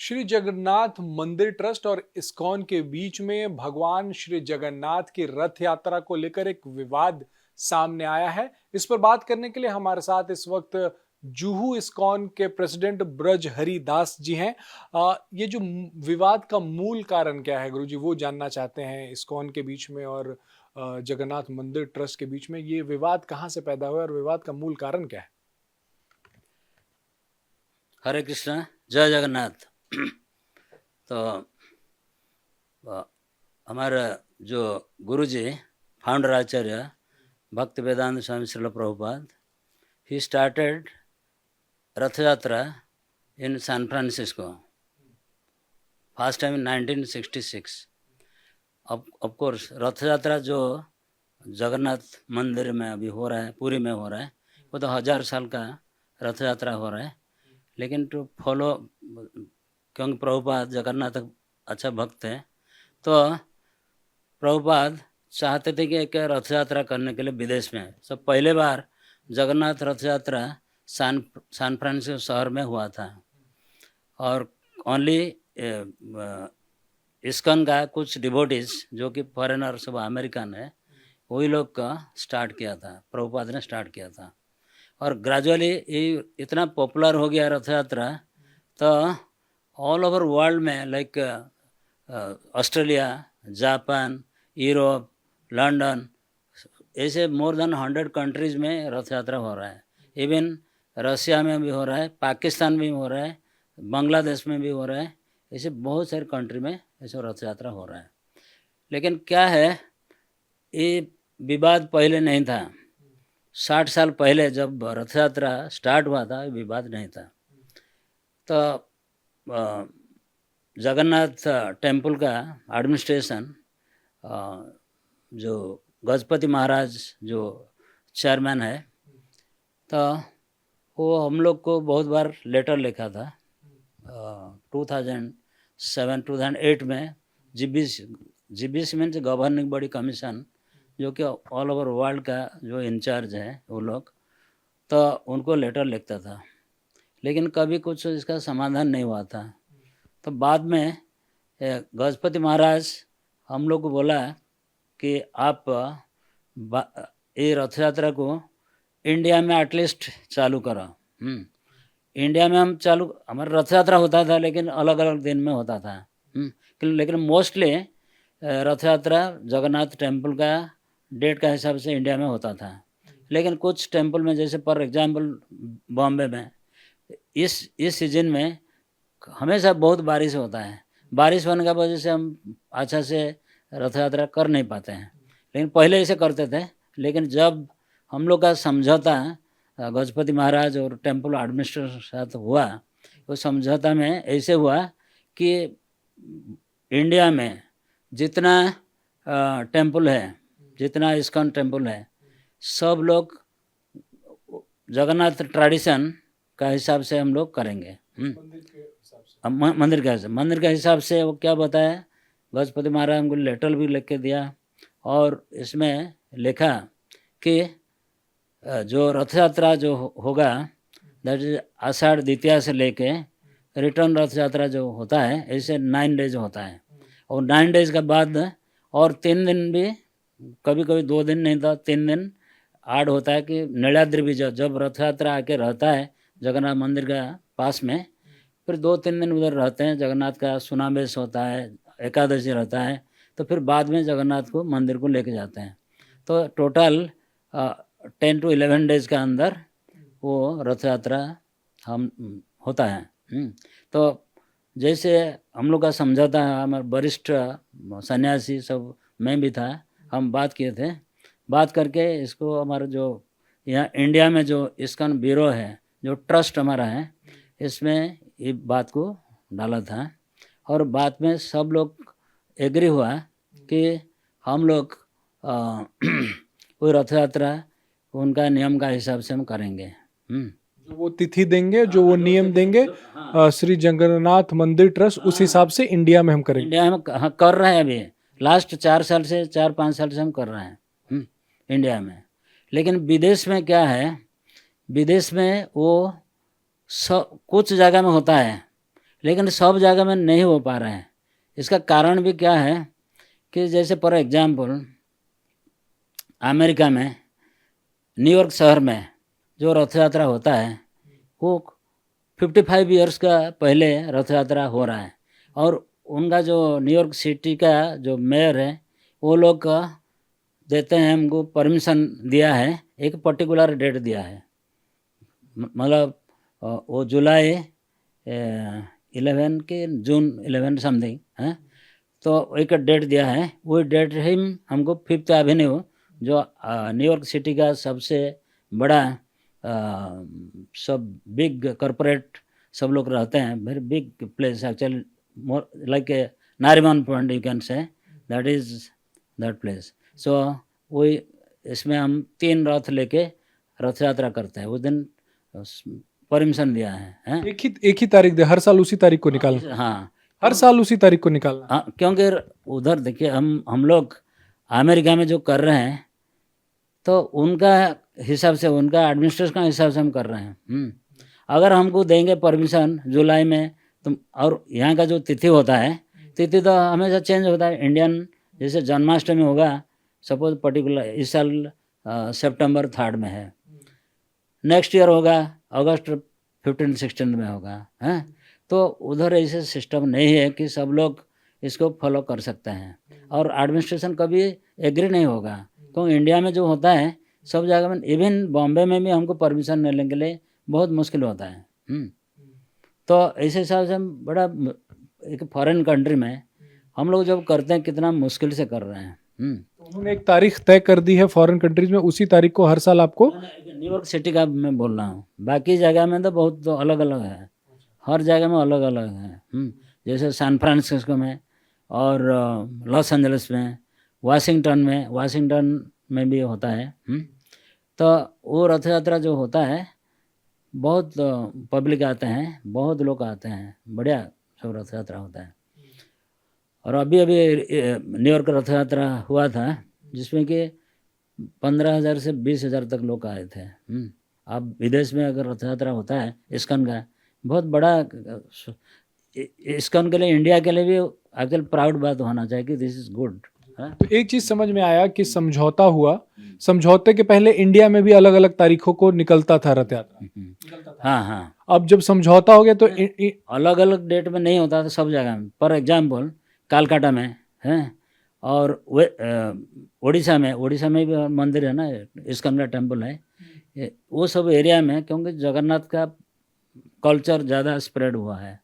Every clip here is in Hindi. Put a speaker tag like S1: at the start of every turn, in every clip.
S1: श्री जगन्नाथ मंदिर ट्रस्ट और इस्कॉन के बीच में भगवान श्री जगन्नाथ की रथ यात्रा को लेकर एक विवाद सामने आया है। इस पर बात करने के लिए हमारे साथ इस वक्त जुहू इस्कॉन के प्रेसिडेंट ब्रज हरि दास जी हैं। ये जो विवाद का मूल कारण क्या है गुरुजी, वो जानना चाहते हैं। इस्कॉन के बीच में और जगन्नाथ मंदिर ट्रस्ट के बीच में ये विवाद कहाँ से पैदा हुआ और विवाद का मूल कारण क्या है?
S2: हरे कृष्ण, जय जगन्नाथ। तो हमारा जो गुरुजी founder Acharya Bhakti Vedanta Swami Srila Prabhupada, he started Rath Yatra in San Francisco first time in 1966। Of course Rath Yatra जो जगन्नाथ मंदिर में अभी हो रहा है, पुरी में हो रहा है, वो तो 1000 साल का रथ यात्रा हो रहा है। लेकिन टू फॉलो, क्योंकि प्रभुपाद जगन्नाथ अच्छा भक्त है, तो प्रभुपाद चाहते थे कि एक रथ यात्रा करने के लिए विदेश में। सब पहले बार जगन्नाथ रथ यात्रा सैन फ्रांसिस्को शहर में हुआ था, और ओनली इस्कॉन का कुछ डिवोटीज जो कि फॉरेनर सब अमेरिकन है, वही लोग का स्टार्ट किया था, प्रभुपाद ने स्टार्ट किया था। और ग्रेजुअली ये इतना पॉपुलर हो गया रथ यात्रा, तो ऑल ओवर वर्ल्ड में like Australia, Japan, Europe, London, ऐसे मोर देन 100 कंट्रीज़ में रथ यात्रा हो रहा है। इवन रशिया में भी हो रहा है, पाकिस्तान में भी हो रहा है, बांग्लादेश में भी हो रहा है, ऐसे बहुत सारे कंट्री में ऐसे रथ यात्रा हो रहा है। लेकिन क्या है, ये विवाद पहले नहीं था। 60 साल पहले जब रथ यात्रा स्टार्ट हुआ था, विवाद नहीं था। तो जगन्नाथ टेम्पल का एडमिनिस्ट्रेशन, जो गजपति महाराज जो चेयरमैन है, तो वो हम लोग को बहुत बार लेटर लिखा था। 2007-2008 में GBC means governing body commission, जो कि ऑल ओवर वर्ल्ड का जो इंचार्ज है वो लोग, तो उनको लेटर लिखता था, लेकिन कभी कुछ इसका समाधान नहीं हुआ था। तो बाद में गजपति महाराज हम लोग को बोला कि आप ये रथ यात्रा को इंडिया में एटलीस्ट चालू करो। इंडिया में हम चालू, हमारा रथ यात्रा होता था लेकिन अलग अलग दिन में होता था। लेकिन मोस्टली रथ यात्रा जगन्नाथ टेम्पल का डेट का हिसाब से इंडिया में होता था। लेकिन कुछ टेम्पल में, जैसे फॉर एग्जांपल बॉम्बे में, इस सीजन में हमेशा बहुत बारिश होता है। बारिश होने की वजह से हम अच्छा से रथ यात्रा कर नहीं पाते हैं। लेकिन पहले ऐसे करते थे, लेकिन जब हम लोग का समझौता गजपति महाराज और टेम्पल एडमिनिस्ट्रेटर के साथ हुआ, वो समझौता में ऐसे हुआ कि इंडिया में जितना टेम्पल है, जितना इस्कॉन टेम्पल है, सब लोग जगन्नाथ ट्रेडिशन का हिसाब से हम लोग करेंगे। मंदिर के हिसाब से वो क्या बताया, गजपति महाराज हमको लेटर भी लिख के दिया, और इसमें लिखा कि जो रथ यात्रा जो होगा, दैट इज आषाढ़ द्वितीया से लेके रिटर्न रथ यात्रा जो होता है, ऐसे 9 डेज होता है। और 9 डेज के बाद और 3 दिन भी, कभी कभी 2 दिन नहीं था, 3 दिन ऐड होता है कि नीलाद्रि विजय, जब रथ यात्रा आके रहता है जगन्नाथ मंदिर का पास में, फिर 2-3 दिन उधर रहते हैं। जगन्नाथ का सुनावेश होता है, एकादशी रहता है, तो फिर बाद में जगन्नाथ को मंदिर को लेके जाते हैं। तो टोटल 10 to 11 डेज के अंदर वो रथ यात्रा हम होता है। तो जैसे हम लोग का समझौता है, हमारे वरिष्ठ सन्यासी सब, मैं भी था, हम बात किए थे। बात करके इसको हमारा जो यहाँ इंडिया में जो इस्कॉन ब्यूरो है, जो ट्रस्ट हमारा है, इसमें ये बात को डाला था। और बाद में सब लोग एग्री हुआ कि हम लोग कोई रथ यात्रा उनका नियम का हिसाब से हम करेंगे।
S1: जो वो तिथि देंगे, जो वो नियम देंगे, श्री जगन्नाथ मंदिर ट्रस्ट, उस हिसाब से इंडिया में हम करेंगे।
S2: इंडिया में कर रहे हैं अभी, लास्ट 4-5 साल से हम कर रहे हैं इंडिया में। लेकिन विदेश में क्या है, विदेश में वो कुछ जगह में होता है, लेकिन सब जगह में नहीं हो पा रहे हैं। इसका कारण भी क्या है कि जैसे फॉर एग्जाम्पल अमेरिका में न्यूयॉर्क शहर में जो रथ यात्रा होता है वो 55 ईयर्स का पहले रथ यात्रा हो रहा है, और उनका जो न्यूयॉर्क सिटी का जो मेयर है वो लोग का देते हैं, हमको परमिशन दिया है, एक पर्टिकुलर डेट दिया है, मतलब वो जुलाई 11 के जून 11 समथिंग है, तो एक डेट दिया है। वो डेट ही हमको 5th एवेन्यू जो न्यूयॉर्क सिटी का सबसे बड़ा सब बिग कॉरपोरेट सब लोग रहते हैं, very big place actually, more like a Nariman point you can say, that is that place. So वही इसमें हम 3 रथ लेके रथ यात्रा करते हैं। उस दिन परमिशन दिया है?
S1: एक ही तारीख दे, हर साल उसी तारीख को निकालना?
S2: हाँ,
S1: हर साल उसी तारीख को निकालना?
S2: हाँ, क्योंकि उधर देखिए हम लोग अमेरिका में जो कर रहे हैं तो उनका हिसाब से, उनका एडमिनिस्ट्रेशन का हिसाब से हम कर रहे हैं। अगर हमको देंगे परमिशन जुलाई में तो, और यहाँ का जो तिथि होता है, तिथि तो हमेशा चेंज होता है। इंडियन जैसे जन्माष्टमी होगा सपोज पर्टिकुलर इस साल सितंबर 3 में है, नेक्स्ट ईयर होगा अगस्त 15-16 में होगा, हैं? तो उधर ऐसे सिस्टम नहीं है कि सब लोग इसको फॉलो कर सकते हैं, और एडमिनिस्ट्रेशन कभी एग्री नहीं होगा। क्योंकि इंडिया में जो होता है सब जगह में, इवन बॉम्बे में भी हमको परमिशन लेने के लिए बहुत मुश्किल होता है। तो ऐसे हिसाब से हम बड़ा एक फॉरेन कंट्री में हम लोग जब करते हैं कितना मुश्किल से कर रहे हैं।
S1: उन्होंने एक तारीख तय कर दी है फॉरेन कंट्रीज में, उसी तारीख को हर साल आपको?
S2: न्यूयॉर्क सिटी का मैं बोल रहा हूँ, बाकी जगह में तो बहुत तो अलग अलग है, हर जगह में अलग अलग है। जैसे सैन फ्रांसिस्को में और लॉस एंजलिस में, वाशिंगटन में भी होता है। तो वो रथ यात्रा जो होता है बहुत पब्लिक आते हैं, बहुत लोग आते हैं, बढ़िया सब रथ यात्रा होता है। और अभी न्यूयॉर्क रथ यात्रा हुआ था जिसमें कि 15,000 से 20,000 तक लोग आए थे। अब विदेश में अगर रथ यात्रा होता है इस्कॉन का, बहुत बड़ा, इस्कॉन के लिए, इंडिया के लिए भी एक्चुअल प्राउड बात होना चाहिए कि दिस इज गुड।
S1: तो एक चीज समझ में आया कि समझौता हुआ, समझौते के पहले इंडिया में भी अलग अलग तारीखों को निकलता था रथ यात्रा।
S2: हाँ,
S1: अब जब समझौता हो गया तो
S2: अलग अलग डेट में नहीं होता था सब जगह में। फॉर एग्जाम्पल कलकत्ता में है, और उड़ीसा में भी मंदिर है ना, इस्कॉन का टेम्पल है, वो सब एरिया में, क्योंकि जगन्नाथ का कल्चर ज़्यादा स्प्रेड हुआ है,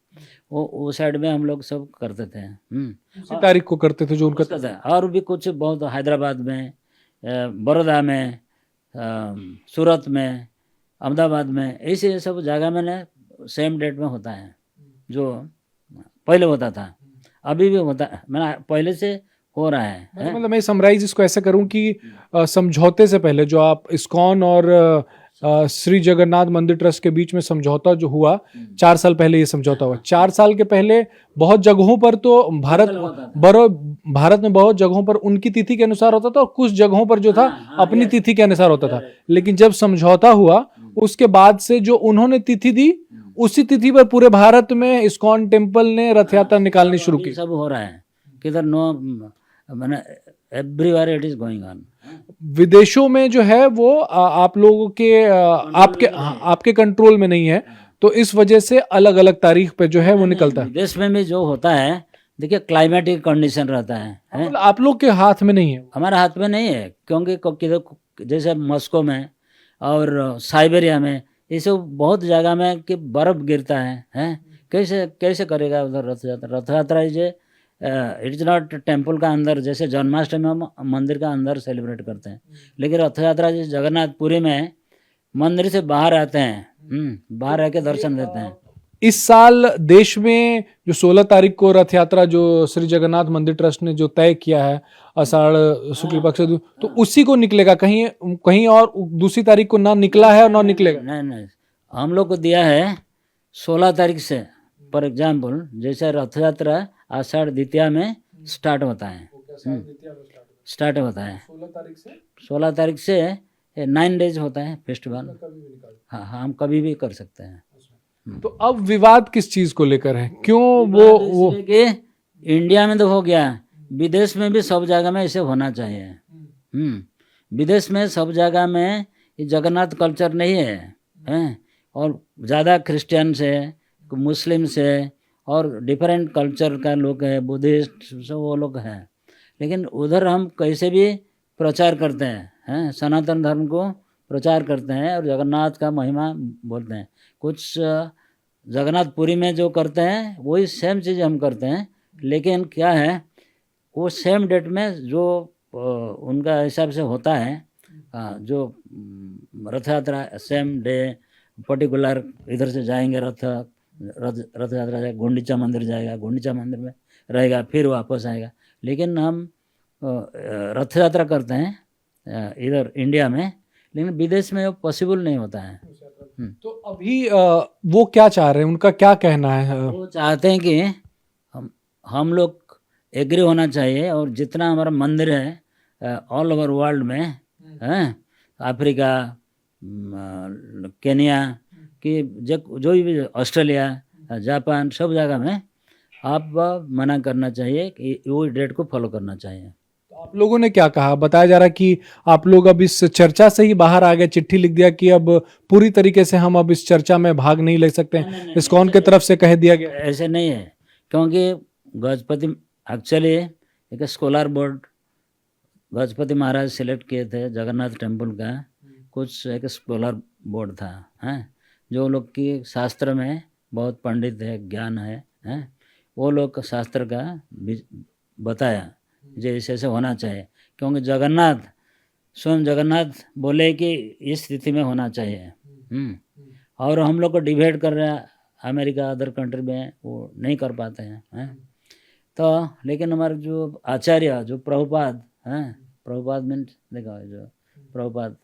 S2: वो साइड में हम लोग सब करते थे।
S1: उसी तारीख को करते थे जो उनका
S2: था। और भी कुछ बहुत हैदराबाद में, बड़ौदा में, सूरत में, अहमदाबाद में, ऐसे सब जगह में ना सेम डेट में होता है जो पहले होता था, अभी भी होता है, मैंने पहले से हो रहा है।
S1: मतलब मैं समराइज इसको ऐसे करूं कि समझौते से पहले जो आप इस्कॉन और श्री जगन्नाथ मंदिर ट्रस्ट के बीच में समझौता जो हुआ, 4 साल पहले ये समझौता हुआ। 4 साल के पहले बहुत जगहों पर तो भारत में बहुत जगहों पर उनकी तिथि के अनुसार होता था, और कुछ जगहों पर जो था अपनी तिथि के अनुसार होता था। लेकिन जब समझौता हुआ उसके बाद से जो उन्होंने तिथि दी, उसी तिथि पर पूरे भारत में इस्कॉन टेम्पल ने रथ यात्रा निकालनी शुरू की।
S2: सब हो रहा है किधर, नो मैंने everywhere it is going on.
S1: विदेशों में जो है वो आप लोगों के आपके कंट्रोल में नहीं है, तो इस वजह से अलग अलग तारीख पे जो है वो निकलता है।
S2: विदेश में भी जो होता है, देखिए क्लाइमेटिक कंडीशन रहता है,
S1: आप लोग के हाथ में नहीं है,
S2: हमारे हाथ में नहीं है। क्योंकि किधर जैसे मॉस्को में और साइबेरिया में, ये सब बहुत जगह में कि बर्फ गिरता है, कैसे करेगा उधर रथ यात्रा? रथ यात्रा इट इज नॉट टेम्पल का अंदर, जैसे जन्माष्टमी हम मंदिर का अंदर सेलिब्रेट करते हैं, लेकिन रथ यात्रा जैसे जगन्नाथपुरी में मंदिर से बाहर आते हैं, बाहर आके दर्शन देते हैं।
S1: इस साल देश में जो 16 तारीख को रथ यात्रा जो श्री जगन्नाथ मंदिर ट्रस्ट ने जो तय किया है आषाढ़ शुक्ल पक्ष से, तो उसी को निकलेगा, कहीं और दूसरी तारीख को ना निकला है और ना निकलेगा?
S2: नहीं, हम लोग को दिया है 16 तारीख से। फॉर एग्जाम्पल जैसे रथ यात्रा आषाढ़ द्वितीया में स्टार्ट होता है, 16 तारीख से 9 डेज होता है फेस्टिवल। हाँ, हम कभी भी कर सकते हैं।
S1: तो अब विवाद किस चीज को लेकर है, क्यों वो
S2: इसलिए कि इंडिया में तो हो गया, विदेश में भी सब जगह में ऐसे होना चाहिए। विदेश में सब जगह में ये जगन्नाथ कल्चर नहीं है, हैं? और ज़्यादा क्रिश्चियन से, मुस्लिम से और डिफरेंट कल्चर का लोग है, बुद्धिस्ट सब वो लोग हैं, लेकिन उधर हम कैसे भी प्रचार करते हैं, सनातन धर्म को प्रचार करते हैं और जगन्नाथ का महिमा बोलते हैं। कुछ जगन्नाथपुरी में जो करते हैं वही सेम चीज़ हम करते हैं, लेकिन क्या है वो सेम डेट में जो उनका हिसाब से होता है, जो रथ यात्रा सेम डे पर्टिकुलर इधर से जाएंगे, रथ यात्रा जाएगा, गुंडीचा मंदिर जाएगा, गुंडीचा मंदिर में रहेगा, फिर वापस आएगा। लेकिन हम रथ यात्रा करते हैं इधर इंडिया में, लेकिन विदेश में वो पॉसिबल नहीं होता है।
S1: तो अभी वो क्या चाह रहे हैं, उनका क्या कहना है?
S2: वो चाहते हैं कि हम लोग एग्री होना चाहिए और जितना हमारा मंदिर है ऑल ओवर वर्ल्ड में, अफ्रीका, केन्या कि जो भी, ऑस्ट्रेलिया, जापान, सब जगह में आप मना करना चाहिए कि वो डेट को फॉलो करना चाहिए।
S1: तो आप लोगों ने क्या कहा? बताया जा रहा है कि आप लोग अब इस चर्चा से ही बाहर आ गए, चिट्ठी लिख दिया कि अब पूरी तरीके से हम अब इस चर्चा में भाग नहीं ले सकते हैं, इस्कॉन की तरफ से कह दिया गया।
S2: ऐसे नहीं है, क्योंकि गजपति एक्चुअली एक scholar board Gajapati Maharaj select किए थे जगन्नाथ टेम्पल का, कुछ एक स्कॉलर बोर्ड था, जो लोग की शास्त्र में बहुत पंडित है, ज्ञान है, वो लोग शास्त्र का बताया जैसे ऐसे होना चाहिए, क्योंकि जगन्नाथ स्वयं जगन्नाथ बोले कि इस स्थिति में होना चाहिए। और हम लोग को डिबेट कर रहे हैं, अमेरिका अदर कंट्री में वो नहीं कर पाते हैं, तो लेकिन हमारे जो आचार्य जो प्रभुपाद प्रभुपाद मीन्स देखा जो प्रभुपाद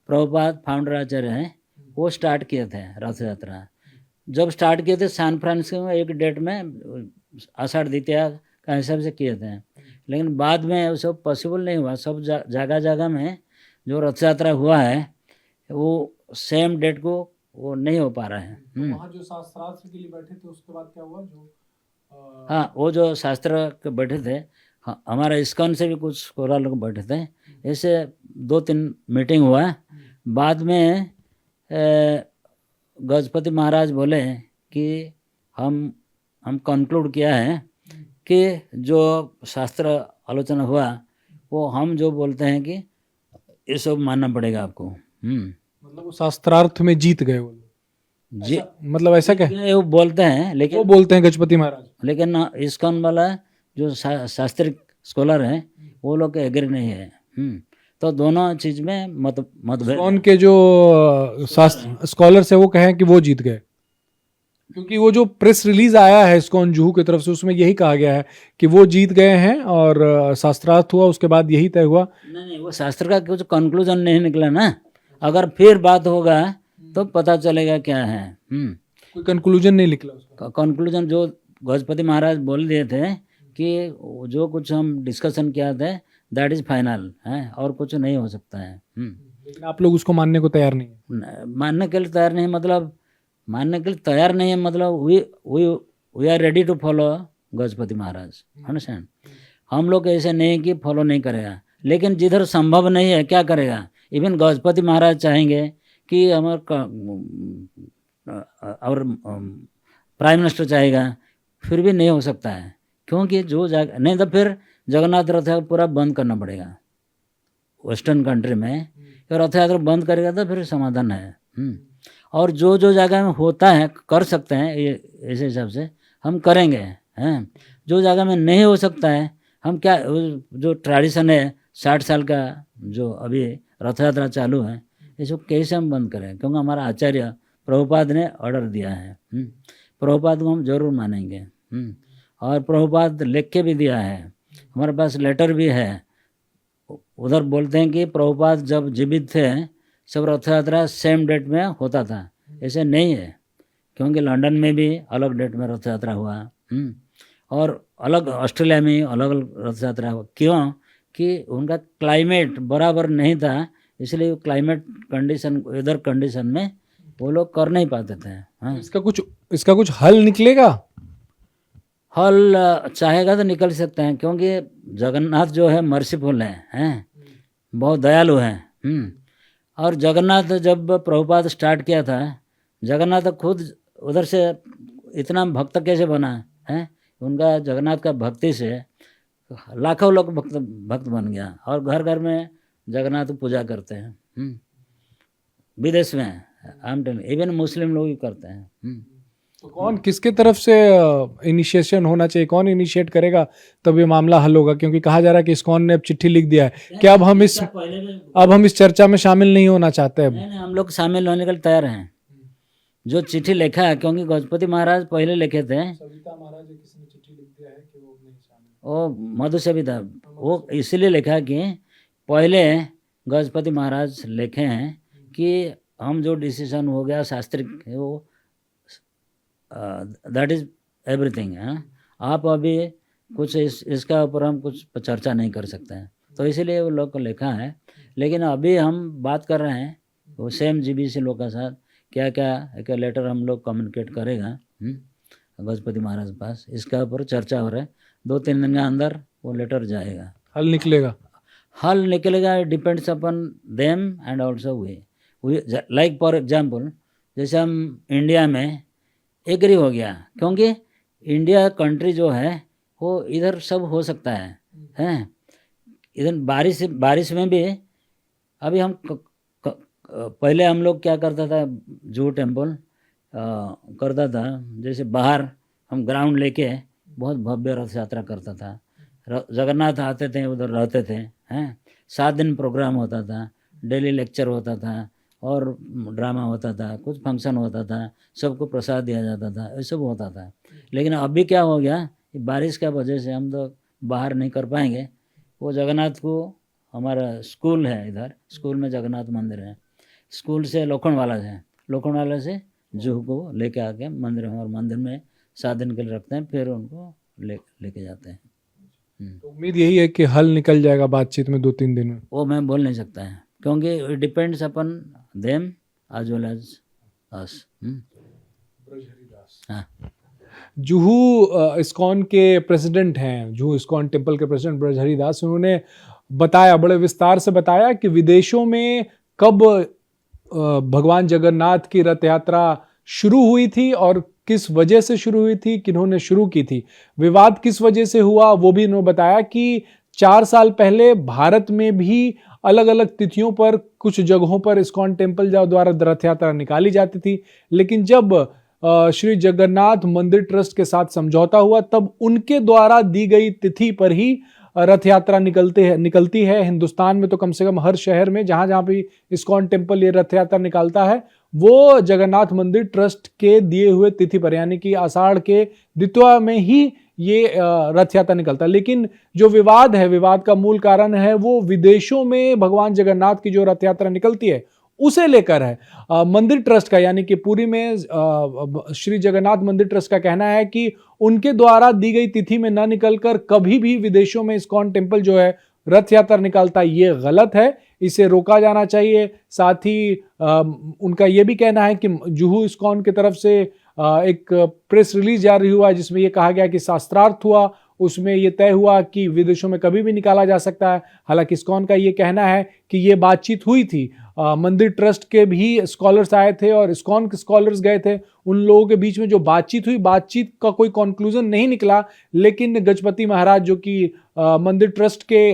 S2: प्रभुपाद फाउंडर आचार्य हैं, वो स्टार्ट किए थे रथ यात्रा। जब स्टार्ट किए थे सैन फ्रांसिस्को में एक डेट में आषाढ़ द्वितीया का हिसाब से किए थे, लेकिन बाद में वो सब पॉसिबल नहीं हुआ। सब जगह जगह में जो रथ यात्रा हुआ है वो सेम डेट को वो नहीं हो पा रहा है।
S1: वहाँ जो शास्त्रार्थ के लिए बैठे थे उसके बाद क्या हुआ?
S2: हाँ, वो जो शास्त्र के बैठे थे, हाँ, हमारा इस्कॉन से भी कुछ स्कॉलर लोग बैठे थे, ऐसे 2-3 मीटिंग हुआ। बाद में गजपति महाराज बोले कि हम कंक्लूड किया है कि जो शास्त्र आलोचना हुआ वो हम जो बोलते हैं कि ये सब मानना पड़ेगा आपको।
S1: मतलब वो शास्त्रार्थ में जीत गए वो
S2: जी,
S1: मतलब ऐसा क्या
S2: वो बोलते हैं, लेकिन
S1: वो बोलते हैं गजपति महाराज,
S2: लेकिन इस्कॉन वाला जो शास्त्रिक स्कॉलर हैं वो लोग एग्री नहीं है। तो दोनों चीज में मतभेद।
S1: इस्कॉन के जो शास्त्र स्कॉलर्स है वो कहें कि वो जीत गए, क्योंकि वो जो प्रेस रिलीज आया है इस्कॉन जुहू की तरफ से उसमें यही कहा गया है कि वो जीत गए हैं और शास्त्रार्थ हुआ, उसके बाद यही तय हुआ।
S2: नहीं, वो शास्त्र का कुछ कंक्लूजन नहीं निकला ना। अगर फिर बात होगा तो पता चलेगा क्या है।
S1: कोई कंक्लूजन नहीं निकला उसका।
S2: कंक्लूजन जो गजपति महाराज बोल दिए थे कि जो कुछ हम डिस्कशन किया था दैट इज फाइनल है, और कुछ नहीं हो सकता है।
S1: लेकिन आप लोग उसको मानने को तैयार नहीं है?
S2: मानने के लिए तैयार नहीं, मतलब मानने के लिए तैयार नहीं है, मतलब we are ready to follow Gajapati Maharaj, understand. हम लोग ऐसे नहीं कि फॉलो नहीं करेगा, लेकिन जिधर संभव नहीं है क्या करेगा। इवन गजपति महाराज चाहेंगे कि हमारे और प्राइम मिनिस्टर चाहेगा, फिर भी नहीं हो सकता है, क्योंकि जो जगह नहीं तो फिर जगन्नाथ रथ यात्रा पूरा बंद करना पड़ेगा वेस्टर्न कंट्री में। तो रथ यात्रा बंद करेगा तो फिर समाधान है। और जो जगह में होता है कर सकते हैं, ये ऐसे हिसाब से हम करेंगे हैं। जो जगह में नहीं हो सकता है हम क्या, जो ट्रेडिशन है 60 साल का जो अभी रथ यात्रा चालू है, इसको कैसे हम बंद करें, क्योंकि हमारा आचार्य प्रभुपाद ने ऑर्डर दिया है। प्रभुपाद को हम जरूर मानेंगे। और प्रभुपाद लिख के भी दिया है, हमारे पास लेटर भी है। उधर बोलते हैं कि प्रभुपाद जब जीवित थे सब रथ यात्रा सेम डेट में होता था। ऐसे नहीं है, क्योंकि लंदन में भी अलग डेट में रथ यात्रा हुआ, और अलग ऑस्ट्रेलिया में अलग अलग रथ यात्रा हुआ। क्यों कि उनका क्लाइमेट बराबर नहीं था, इसलिए क्लाइमेट कंडीशन, वेदर कंडीशन में वो लोग कर नहीं पाते थे। हाँ।
S1: इसका कुछ हल निकलेगा?
S2: हल चाहेगा तो निकल सकते हैं, क्योंकि जगन्नाथ जो है मर्सीफुल हैं, बहुत दयालु हैं। और जगन्नाथ जब प्रभुपाद स्टार्ट किया था, जगन्नाथ खुद उधर से इतना भक्त कैसे बना है? उनका जगन्नाथ का भक्ति से लाखों लोग भक्त बन गया, और घर घर में जगन्नाथ पूजा करते हैं। विदेश में इवन मुस्लिम लोग भी करते हैं।
S1: तो कौन किसके तरफ से इनिशिएशन होना चाहिए? कौन इनिशिएट करेगा तब ये मामला हल होगा? क्योंकि कहा जा रहा है कि इस्कॉन ने अब चिट्ठी लिख दिया है कि अब हम इस चर्चा में शामिल नहीं होना चाहते हैं।
S2: नहीं, हम लोग शामिल होने के लिए तैयार हैं। जो चिट्ठी लिखा है, क्योंकि गजपति महाराज पहले लिखे थे, वो मधु सविता, वो इसलिए लिखा कि पहले गजपति महाराज लिखे हैं कि हम जो डिसीजन हो गया शास्त्रिक, वो दैट इज एवरीथिंग। आप अभी कुछ इसका ऊपर हम कुछ चर्चा नहीं कर सकते हैं, तो इसीलिए वो लोग को लिखा है। लेकिन अभी हम बात कर रहे हैं वो सेम जीबीसी लोग के साथ, क्या क्या एक लेटर हम लोग कम्युनिकेट करेगा गजपति महाराज के पास, इसका ऊपर चर्चा हो रहा है। 2-3 दिन के अंदर वो लेटर जाएगा,
S1: हल निकलेगा।
S2: हल निकलेगा, depends upon them and also we like for example, जैसे हम इंडिया में एग्री हो गया, क्योंकि इंडिया कंट्री जो है वो इधर सब हो सकता है। इधर बारिश में भी अभी हम पहले हम लोग क्या करता था, जूहू टेम्पल करता था, जैसे बाहर हम ग्राउंड लेके बहुत भव्य रथ यात्रा करता था। जगन्नाथ आते थे, उधर रहते थे, 7 दिन प्रोग्राम होता था, डेली लेक्चर होता था, और ड्रामा होता था, कुछ फंक्शन होता था, सबको प्रसाद दिया जाता था, ये सब होता था। लेकिन अभी क्या हो गया, बारिश का वजह से हम तो बाहर नहीं कर पाएंगे। वो जगन्नाथ को, हमारा स्कूल है इधर, स्कूल में जगन्नाथ मंदिर है, स्कूल से लोखंडवाला से जूहू को लेके आके मंदिर में, और मंदिर में 7 दिन के लिए रखते हैं, फिर उनको लेके जाते हैं।
S1: तो उम्मीद यही है कि हल निकल जाएगा बातचीत में 2-3 दिन में।
S2: वो मैं बोल नहीं सकता है, क्योंकि it depends upon them as well as us.
S1: Juhu ISKCON के प्रेसिडेंट हैं, जूहू इस्कॉन टेम्पल के प्रेसिडेंट ब्रजहरि दास, उन्होंने बताया, बड़े विस्तार से बताया कि विदेशों में कब भगवान जगन्नाथ की रथ यात्रा शुरू हुई थी और किस वजह से शुरू हुई थी, किन्होंने शुरू की थी, विवाद किस वजह से हुआ, वो भी इन्होंने बताया कि 4 साल पहले भारत में भी अलग अलग तिथियों पर कुछ जगहों पर इस्कॉन टेम्पल द्वारा रथ यात्रा निकाली जाती थी, लेकिन जब श्री जगन्नाथ मंदिर ट्रस्ट के साथ समझौता हुआ, तब उनके द्वारा दी गई तिथि पर ही रथ यात्रा निकलती है। हिंदुस्तान में तो कम से कम हर शहर में जहां जहां भी इस्कॉन टेम्पल ये रथ यात्रा निकालता है, वो जगन्नाथ मंदिर ट्रस्ट के दिए हुए तिथि पर, यानी कि आषाढ़ के द्वितीया में ही ये रथ यात्रा निकलता है। लेकिन जो विवाद है, विवाद का मूल कारण है वो विदेशों में भगवान जगन्नाथ की जो रथ यात्रा निकलती है उसे लेकर है। मंदिर ट्रस्ट का, यानी कि पुरी में श्री जगन्नाथ मंदिर ट्रस्ट का कहना है कि उनके द्वारा दी गई तिथि में न निकलकर कभी भी विदेशों में इस्कॉन टेम्पल जो है रथ यात्रा निकालता है, ये गलत है, इसे रोका जाना चाहिए। साथ ही उनका यह भी कहना है कि जूहू इस्कॉन की तरफ से एक प्रेस रिलीज जारी हुआ जिसमें यह कहा गया कि शास्त्रार्थ हुआ, उसमें यह तय हुआ कि विदेशों में कभी भी निकाला जा सकता है। हालांकि इस्कॉन का यह कहना है कि यह बातचीत हुई थी, मंदिर ट्रस्ट के भी स्कॉलर्स आए थे और इस्कॉन के स्कॉलर्स गए थे, उन लोगों के बीच में जो बातचीत हुई, बातचीत का कोई कंक्लूजन नहीं निकला। लेकिन गजपति महाराज जो कि मंदिर ट्रस्ट के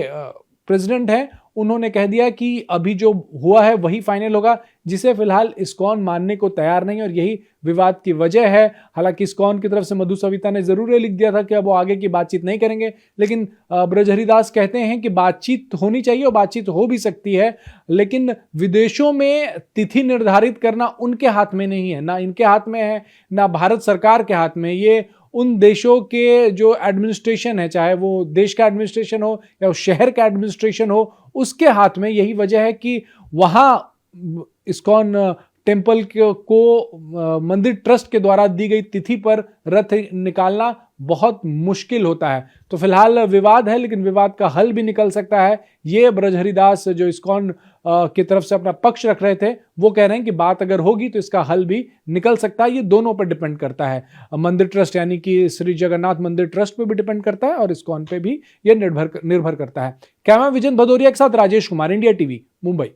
S1: प्रेसिडेंट हैं, उन्होंने कह दिया कि अभी जो हुआ है वही फाइनल होगा, जिसे फिलहाल इस्कॉन मानने को तैयार नहीं, और यही विवाद की वजह है। हालांकि इस्कॉन की तरफ से मधु सविता ने जरूर लिख दिया था कि अब वो आगे की बातचीत नहीं करेंगे, लेकिन ब्रजहरि दास कहते हैं कि बातचीत होनी चाहिए और बातचीत हो भी सकती है, लेकिन विदेशों में तिथि निर्धारित करना उनके हाथ में नहीं है, ना इनके हाथ में है, ना भारत सरकार के हाथ में। ये उन देशों के जो एडमिनिस्ट्रेशन है, चाहे वो देश का एडमिनिस्ट्रेशन हो या उस शहर का एडमिनिस्ट्रेशन हो, उसके हाथ में। यही वजह है कि वहाँ इस्कॉन टेम्पल को मंदिर ट्रस्ट के द्वारा दी गई तिथि पर रथ निकालना बहुत मुश्किल होता है। तो फिलहाल विवाद है, लेकिन विवाद का हल भी निकल सकता है। ये ब्रजहरिदास जो इस्कॉन की तरफ से अपना पक्ष रख रहे थे, वो कह रहे हैं कि बात अगर होगी तो इसका हल भी निकल सकता है। ये दोनों पर डिपेंड करता है, मंदिर ट्रस्ट यानी कि श्री जगन्नाथ मंदिर ट्रस्ट पे भी डिपेंड करता है और इस्कॉन पे भी ये निर्भर करता है। कैमरा विजन भदौरिया के साथ राजेश कुमार, इंडिया टीवी, मुंबई।